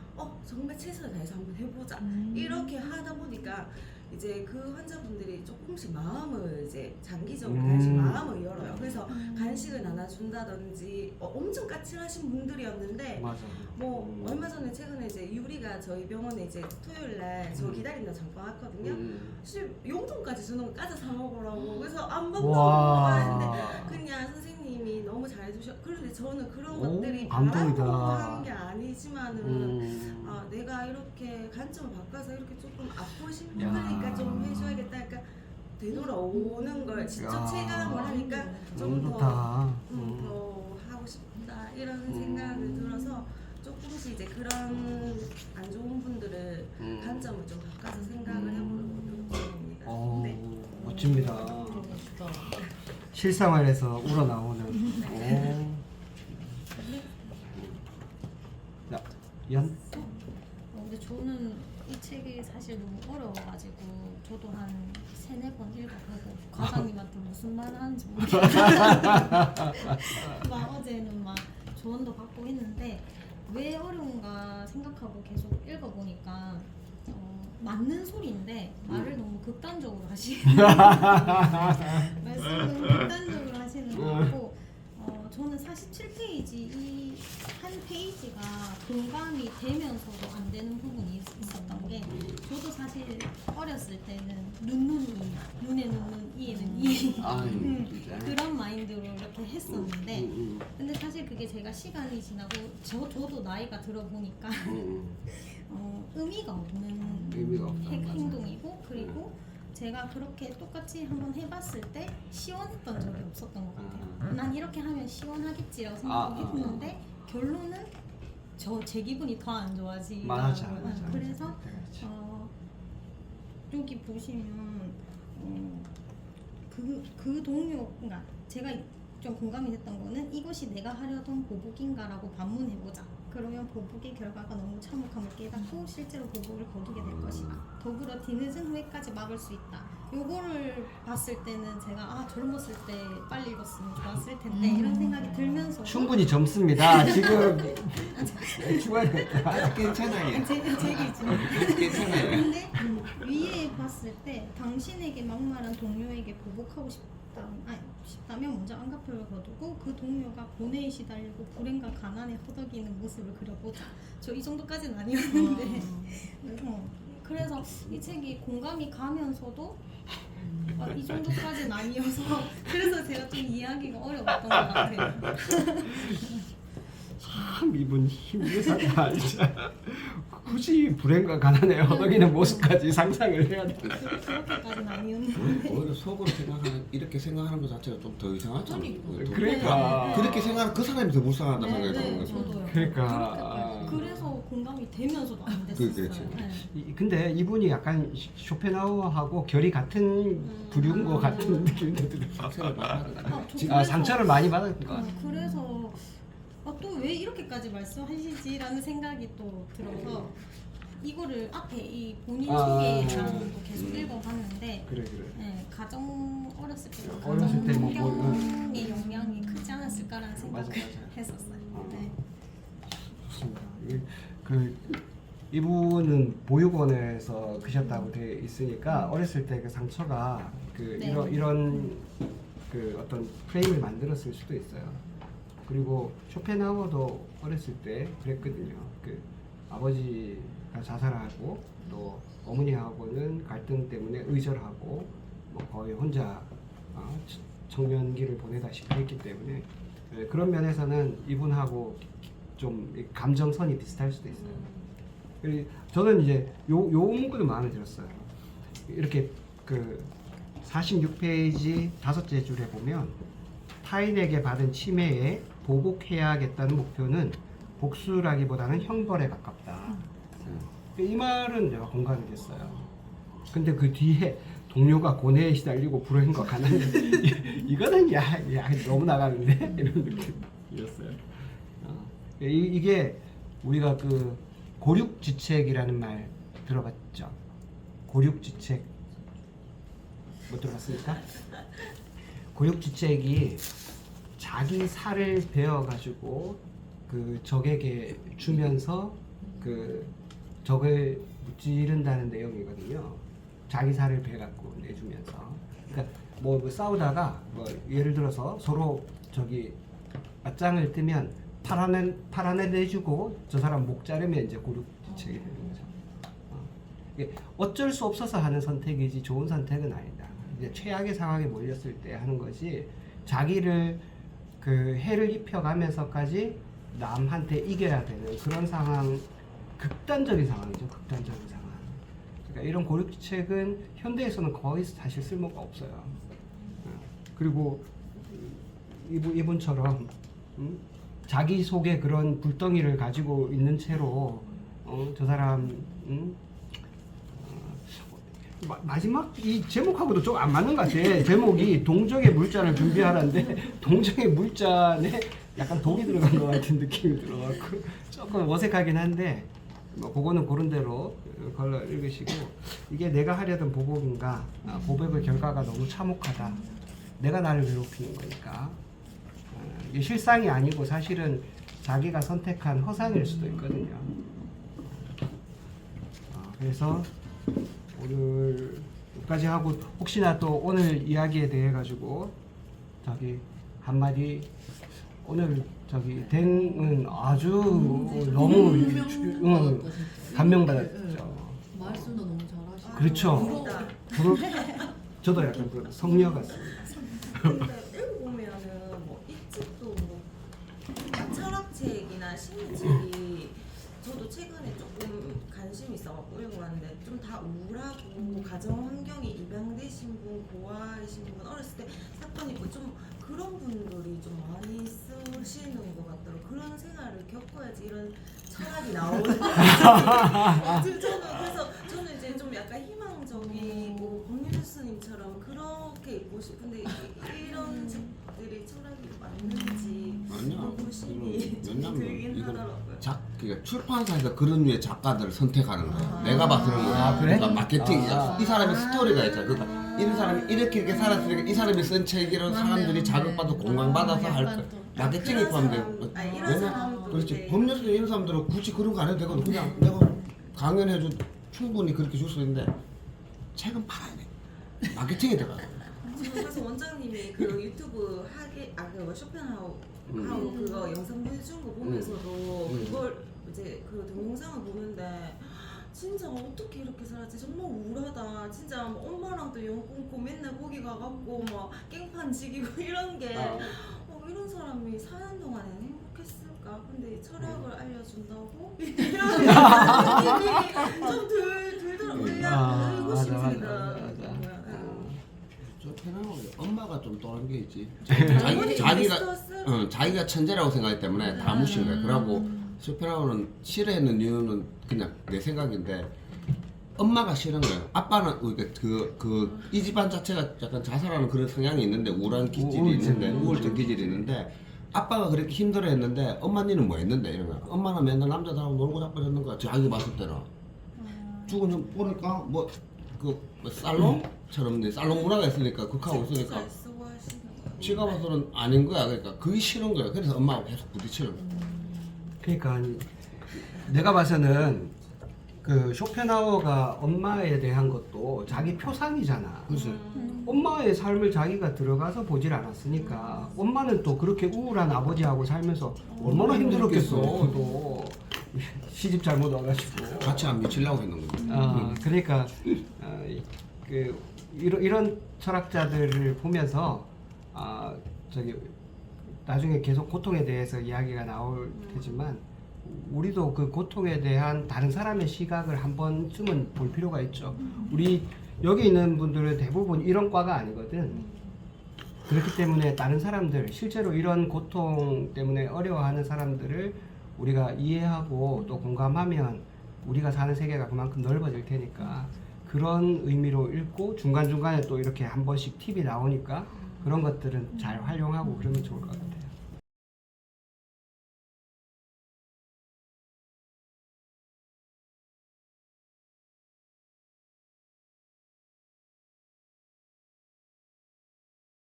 정말 최선을 다해서 한번 해보자 이렇게 하다 보니까 이제 그 환자분들이 조금씩 마음을 이제 장기적으로 다시 마음을 열어요. 그래서 간식을 나눠준다든지 엄청 까칠하신 분들이었는데 맞아. 뭐 얼마 전에 최근에 이제 유리가 저희 병원에 이제 토요일 날 저 기다린다 잠깐 왔거든요. 사실 용돈까지 주는 거 까서 사 먹으라고 그래서 안 먹는다고 했는데 그냥 선생님이 너무 잘해주셔. 그런데 저는 그런 것들이 바라고 한 게 아니지만은 내가 이렇게 관점을 바꿔서 이렇게 조금 아프신 분들이니까 좀 해줘야겠다. 그러니까 되돌아오는 걸 직접 체감을 하니까 좀 더 하고 싶다 이런 생각을 들어서 조금씩 이제 그런 안 좋은 분들을 관점을 좀 바꿔서 생각을 해보려고 노력 중입니다. 네. 멋집니다. 진짜. 실생활에서 우러나오는. 자, 연. 근데 저는 이 책이 사실 너무 어려워가지고 저도 한 3-4번 읽어보고 과장님한테 무슨 말 하는지 모르겠어요. 막 어제는 막 조언도 받고 했는데 왜 어려운가 생각하고 계속 읽어보니까 맞는 소리인데 말을 너무 극단적으로 하시는 말씀을 너무 극단적으로 하시는 것 같고 저는 47페이지 이 한 페이지가 공감이 되면서도 안 되는 부분이 있었던 게 저도 사실 어렸을 때는 눈에 눈, 이에는 이 그런 마인드로 이렇게 했었는데 근데 사실 그게 제가 시간이 지나고 저도 나이가 들어보니까 의미가 없는 의미가 없다. 행동이고 그리고 제가 그렇게 똑같이 한번 해봤을 때 시원했던 적이 없었던 것 같아요. 난 이렇게 하면 시원하겠지라고 생각했는데 결론은 제 기분이 더 안 좋아지더라고요. 맞아. 그래서 여기 보시면 그 동료, 그러니까 제가 좀 공감이 됐던 거는 이것이 내가 하려던 보복인가라고 반문해보자. 그러면 보복의 결과가 너무 참혹함을 깨닫고 실제로 보복을 거두게 될 것이다. 더불어 뒤늦은 후회까지 막을 수 있다. 요거를 봤을 때는 제가 저런 거 쓸 때 빨리 읽었으면 좋았을 텐데 이런 생각이 들면서 충분히 젊습니다. 지금 중간에 아직 괜찮아요. 제 기준. 아직 괜찮아요. 근데 위에 봤을 때 당신에게 막말한 동료에게 보복하고 싶다면 먼저 안갚표를 거두고 그 동료가 고뇌에 시달리고 불행과 가난에 허덕이는 모습을 그려보자. 저 이 정도까지는 아니었는데 그래서 이 책이 공감이 가면서도 이 정도까지는 아니어서 그래서 제가 좀 이해하기가 어려웠던 것 같아요. 참 이분 힘들다 진짜. 굳이 불행과 가난에 허덕이는 모습까지 상상을 해야 돼. 그렇게까지는 아니었는데 오히려 속으로 이렇게 생각하는 것 자체가 좀 더 이상하잖아요. 그러니까 그렇게 생각하는 그 사람이 더 불쌍하다 생각했던 거죠. 저도요. 그러니까. 그래서 공감이 되면서도 안 됐었어요. 그렇지. 근데 이분이 약간 쇼펜하우어하고 결이 같은 부류인 것 같은 느낌이 들어요. 상처를 많이 받았다. 상처를 많이 받았던 것 같아요. 그래서 또 왜 이렇게까지 말씀하시지라는 생각이 또 들어서 이거를 앞에 이 본인 소개랑도 계속 읽어봤는데 그래. 네, 어렸을 때 어렸을 때뭐 환경의 영향이 크지 않았을까라는 생각을 맞아. 했었어요. 네. 좋습니다. 이분은 보육원에서 크셨다고 돼 있으니까 어렸을 때 그 상처가 네. 이런 그 어떤 프레임을 만들었을 수도 있어요. 그리고 쇼펜하우어도 어렸을 때 그랬거든요. 그 아버지가 자살하고 또 어머니하고는 갈등 때문에 의절하고 뭐 거의 혼자 청년기를 보내다시피 했기 때문에 그런 면에서는 이분하고 좀 감정선이 비슷할 수도 있어요. 그리고 저는 이제 요 문구도 마음에 들었어요. 이렇게 그 46페이지 5째 줄에 보면 타인에게 받은 침해에 보복해야겠다는 목표는 복수라기보다는 형벌에 가깝다. 이 말은 내가 공감이 됐어요. 근데 그 뒤에 동료가 고뇌에 시달리고 불행과 가난에 이거는 야 너무 나가는데 이런 느낌이었어요. 이게 우리가 그 고륙지책이라는 말 들어봤죠? 고륙지책 못 들어봤습니까? 고육지책이 자기 살을 베어가지고 그 적에게 주면서 그 적을 무찌른다는 내용이거든요. 자기 살을 베갖고 내주면서. 그러니까 뭐 싸우다가 뭐 예를 들어서 서로 저기 맞짱을 뜨면 팔 안에 내주고 저 사람 목 자르면 이제 고육지책이 되는 거죠. 이게 어쩔 수 없어서 하는 선택이지 좋은 선택은 아니다. 이제 최악의 상황에 몰렸을 때 하는 것이 자기를 그 해를 입혀가면서까지 남한테 이겨야 되는 그런 상황, 극단적인 상황이죠. 극단적인 상황. 그러니까 이런 고육지책은 현대에서는 거의 사실 쓸모가 없어요. 그리고 이분처럼 자기 속에 그런 불덩이를 가지고 있는 채로 저 사람 마지막 이 제목하고도 좀 안 맞는 것 같아. 제목이 동정의 물잔을 준비하라는데 동정의 물잔에 약간 독이 들어간 것 같은 느낌이 들어갖고 조금 어색하긴 한데 뭐 그거는 그런 대로 걸러 읽으시고 이게 내가 하려던 보복인가 보복의 결과가 너무 참혹하다. 내가 나를 괴롭히는 거니까 이게 실상이 아니고 사실은 자기가 선택한 허상일 수도 있거든요. 그래서 오늘 여기까지 하고 혹시나 또 오늘 이야기에 대해 가지고 저기 한마디 오늘 저기 댕은 아주 너무 감명받았죠. 말씀도 너무 잘하시고. 그렇죠. 저도 약간 그 성녀 같습니다. 근데 읽어보면은 뭐 이 책도 뭐 철학책이나 심리책이 저도 최근에 조금 관심이 있어갖고 읽어봤는데 좀 다 우울하고 가정 환경이 입양되신 분, 고아이신 분, 어렸을 때 사건 있고 좀 그런 분들이 좀 많이 쓰시는 것 같더라고요. 그런 생활을 겪어야지 이런 철학이 나오는. 저는 이제 좀 약간 희망적이고 법률 스님처럼 그렇게 있고 싶은데 이런 책들이 철학이 맞는지 아니야. 의구심이 좀 왜냐면 들긴 이건 하더라고요. 그러니까 출판사에서 그런 류의 작가들을 선택하는 거야. 아. 내가 봤을 때는 아, 그래? 그러니까 마케팅이야. 아. 이 사람의 스토리가 있잖아. 그러니까 이런 사람이 이렇게 살았으니까 이 사람이 쓴 책이라는 사람들이 자극받고 공감받아서 할 거야. 마케팅이 그런 포함되고. 사람, 아니, 이런 왜냐? 사람도 그렇지. 이제- 법률서 이런 사람들은 굳이 그런 거 안 해도 되거든. 그냥 내가 강연해줘 충분히 그렇게 줄 수 있는데 책은 팔아야 돼. 마케팅이 들어가. 지금 그래서 원장님이 그 유튜브 그 쇼펜하우 그거 영상 보여준 거 보면서도 그걸 이제 그 동영상을 보는데 진짜 어떻게 이렇게 살았지 정말 우울하다 진짜 뭐 엄마랑도 영 끊고 맨날 거기 가갖고 막 깽판 지기고 이런 게 이런 사람이 사는 동안에는 행복했을까? 근데 철학을 알려준다고? 이런 느낌이 좀 들더라고요. 의구심이다. 저 편하고 엄마가 좀 또한 게 있지. 어머니 자기가 그리스도스? 자기가 천재라고 생각하기 때문에 다 무신 거야. 그러고 쇼펜하우는 싫어했는 이유는 그냥 내 생각인데 엄마가 싫은 거예요. 아빠는 이 집안 자체가 약간 자살하는 그런 성향이 있는데 우울한 기질이 있는데 우울증 기질이 있는데 아빠가 그렇게 힘들어했는데 엄마니는 뭐 했는데 이런 거야. 엄마는 맨날 남자들하고 놀고 자빠졌는 거야. 자기 봤을 때는 죽은 형 보니까 살롱처럼 이제 살롱 문화가 있으니까 극하고 있으니까 지가 봐서는 아닌 거야. 그러니까 그게 싫은 거야. 그래서 엄마가 계속 부딪히는 거야. 그러니까 내가 봐서는 그 쇼펜하우어가 엄마에 대한 것도 자기 표상이잖아. 그치. 엄마의 삶을 자기가 들어가서 보질 않았으니까 엄마는 또 그렇게 우울한 아버지하고 살면서 얼마나 힘들었겠어. 또 시집 잘못 와가지고. 같이 안 미치려고 했는 거지. 그러니까 이런 철학자들을 보면서 나중에 계속 고통에 대해서 이야기가 나올 테지만 우리도 그 고통에 대한 다른 사람의 시각을 한 번쯤은 볼 필요가 있죠. 우리 여기 있는 분들은 대부분 이런 과가 아니거든. 그렇기 때문에 다른 사람들, 실제로 이런 고통 때문에 어려워하는 사람들을 우리가 이해하고 또 공감하면 우리가 사는 세계가 그만큼 넓어질 테니까 그런 의미로 읽고 중간중간에 또 이렇게 한 번씩 팁이 나오니까 그런 것들은 잘 활용하고 그러면 좋을 것 같아요.